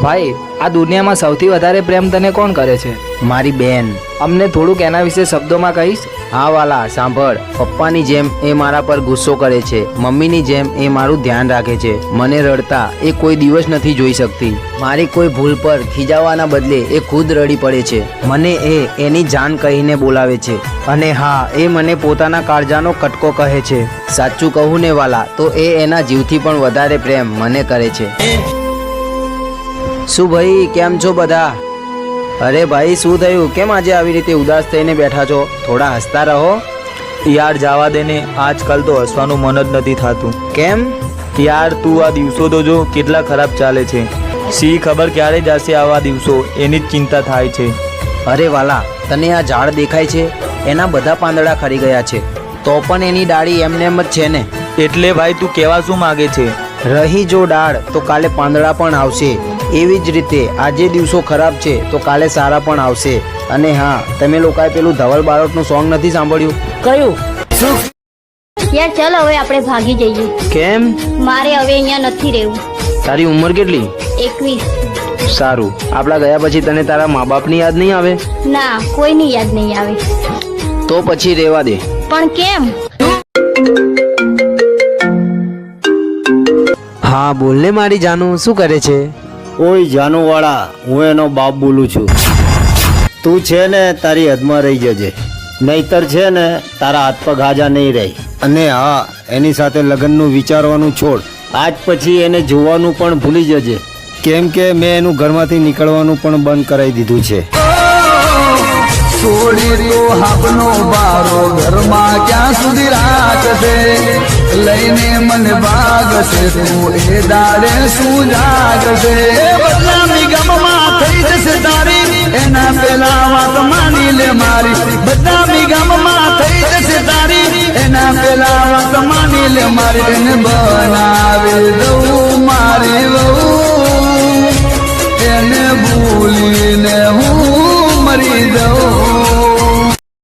ભાઈ, આ દુનિયામાં સૌથી વધારે પ્રેમ તને કોણ કરે છે? મારી બેન. અમને થોડુંક એના વિશે શબ્દોમાં કહીશ? હા વાલા, સાંભળ. પપ્પાની જેમ એ મારા પર ગુસ્સો કરે છે, મમ્મીની જેમ એ મારું ધ્યાન રાખે છે. મને રડતા એ કોઈ દિવસ નથી જોઈ શકતી. મારી કોઈ ભૂલ પર ખીજાવાના બદલે એ ખુદ રડી પડે છે. મને એ એની જાન કહીને બોલાવે છે. અને હા, એ મને પોતાના કાળજાનો કટકો કહે છે. સાચું કહું ને વાલા, તો એ એના જીવથી પણ વધારે પ્રેમ મને કરે છે. શું ભાઈ, કેમ છો બધા? અરે ભાઈ, શું થયું? કેમ આજે આવી રીતે ઉદાસ થઈને બેઠા છો? થોડા હસતા રહો. યાર જવા દે ને, આજકાલ તો હસવાનું મન જ નથી થતું. કેમ યાર, તું આ દિવસો તો જો કેટલા ખરાબ ચાલે છે. શી ખબર ક્યારે જશે આવા દિવસો, એની જ ચિંતા થાય છે. અરે વાલા, તને આ ઝાડ દેખાય છે? એના બધા પાંદડા ખરી ગયા છે, તો પણ એની ડાળી એમને એમ જ છે ને. એટલે ભાઈ, તું કહેવા શું માગે છે? રહી જો ડાળ તો કાલે પાંદડા પણ આવશે. એવી જ રીતે આજે દિવસો ખરાબ છે તો કાલે સારા પણ આવશે. અને હા, તમે લોકોએ પેલું ધવલ બારોટનું સોંગ નથી સાંભળ્યું? કયું? યાર ચાલ હવે આપણે ભાગી જઈએ. કેમ? મારે હવે અહીંયા નથી રહેવું. તારી ઉંમર કેટલી? 21. સારું, આપણા ગયા પછી તને તારા મા બાપની યાદ નહીં આવે? ના, કોઈની યાદ નહીં આવે. તો પછી રહેવા દે. પણ કેમ? હા બોલ ને મારી જાનુ, શું કરે છે? ઓય જાનુવાળા, હું એનો બાપ બોલું છું. તું છે ને તારી હદમાં રહી જજે, નહીતર છે ને તારા હાથ પગ હાજા નહીં રહે. અને હા, એની સાથે લગ્નનું વિચારવાનું છોડ. આજ પછી એને જોવાનું પણ ભૂલી જજે, કેમ કે મેં એનું ઘરમાંથી નીકળવાનું પણ બંધ કરાવી દીધું છે. છોડી તો હાબનો બારો ઘરમાં ક્યાં સુધી રાખશે, લઈને મને ભાગશે તું એ દાડે શું જાગશે. બદનામી ગામમાં થઈ જશે તારી, એના પેલા વાત માની લે મારી. બદનામી ગામમાં થઈ જશે તારી, એના પેલા વાત માની લે મારી. એને બનાવી દઉં